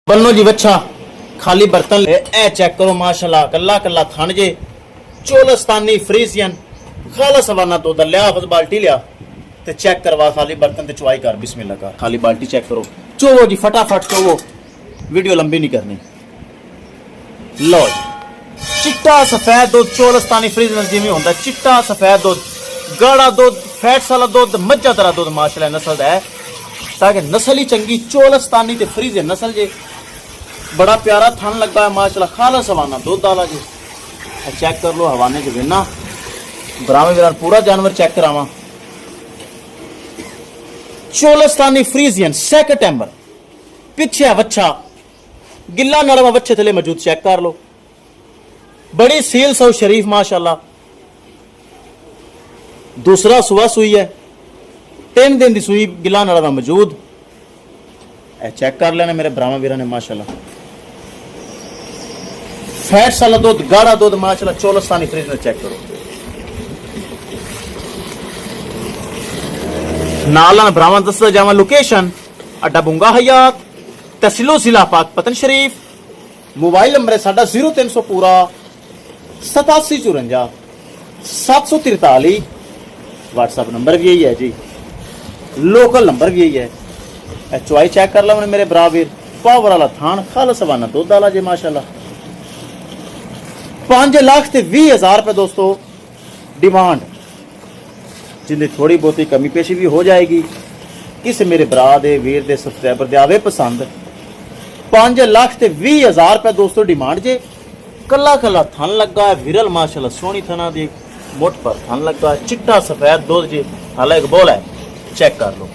बनो जी बच्चा खाली बर्तन ले ए चेक करो माशाल्लाह कल्ला कल्ला थन जे चोलस्तानी फ्रीजियन खाला सवाना तो लिया बस बाल्टी लिया ते चेक करवा खाली बर्तन ते चुवाई कर बिस्मिल्लाह कर खाली बाल्टी चेक करो चोवो जी फटाफट चोवो वीडियो लंबी नहीं करनी। लो जी चिट्टा सफेद दूध चोलस्तानी फ्रीजियन जिवें होंदा चिट्टा सफेद दूध गाढ़ा दूध फैट्स वाला दूध मज्जा तरह दूध माशाल्लाह नस्ल दा है ताकि नस्ल ही चंगी चोलस्तानी ते फ्रीजियन नस्ल जे बड़ा प्यारा थन लगा है माशाल्लाह खाला सवाना दूध डाला जी। चेक कर लो हवाने च बिना ब्राह्मण वीरान पूरा जानवर चेक करावा चोलस्तानी फ्रीजियन सेकंड टेम्बर पीछे वच्छा गिल्ला नरवा वच्छे थले मौजूद चेक कर लो बड़ी सील सौ शरीफ माशाल्लाह दूसरा सुबह सुई है 3 दिन की सुई गिला नरवा मौजूद चेक कर लेना मेरे ब्राह्मण वीरान ने माशाल्लाह फैट वाला दूध गाढ़ा दूध माशाल्लाह चोलस्तानी फ्रीजियन चेक करो नाला ब्राह्मण दसदा जावा लोकेशन अड्डा बुंगा हयात तहसीलो जिला पाक पतन शरीफ मोबाइल नंबर है साडा 0300 पूरा 8754 743 व्हाट्सएप नंबर भी यही है जी लोकल नंबर भी यही है। चुवाई चेक कर लो मेरे ब्रा वीर पावर वाला थान खाल सवाना दूध डाला जी माशाल्लाह 5,20,000 रुपए दोस्तों डिमांड जिन्हें थोड़ी बहुती कमी पेशी भी हो जाएगी किस मेरे भरा दे वीर दे सब्सक्राइबर दे आवे पसंद 5,20,000 रुपए दोस्तों डिमांड जे कला कला थन लगा है विरल माशाल्लाह सोहनी थना दी मुठ पर थन लगा है चिट्टा सफेद दूध जी हाल एक बोल है चेक कर लो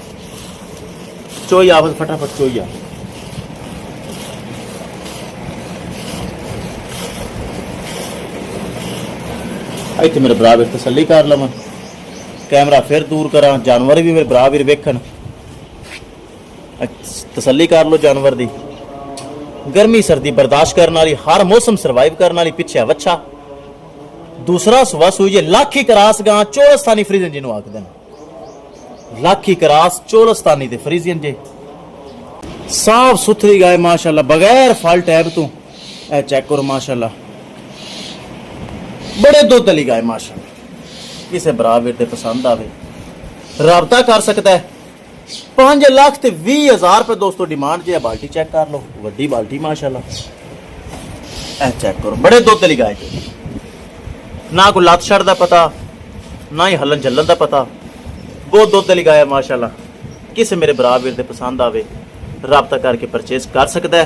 चोई आवत फटाफट चोई आ इतने मेरे भरा वीर तसल्ली कर लव कैमरा फिर दूर करा जानवर भी मेरे भरा वीर वेखन तसल्ली कर लो जानवर दी गर्मी सर्दी बर्दाश्त करने वाली हर मौसम सर्वाइव करने वाली पिछे वच्छा दूसरा सुबह सुई जे लाखी करास गां चोलस्तानी फ्रीजियन जिन्हों आखदे ने लाखी करास चोलस्तानी ते फ्रीजियन जे साफ सुथरी गाय माशाल्लाह बगैर फल टैब तो ए चेक करो माशाल्लाह बड़े दुध वाली गाय माशाल्लाह किसे भरा वीर दे पसंद आवे राबता कर सकता है 5,20,000 रुपए दोस्तों डिमांड जी बाल्टी चेक कर लो वड्डी बाल्टी माशाल्लाह ए चेक करो बड़े दुध वाली गाय ना कोई लत छड़ दा पता ना ही हलन जलन दा पता बहुत दुध वाली गाय माशाल्लाह किसे मेरे भरा वीर दे पसंद आवे राबता करके परचेज कर सकता है।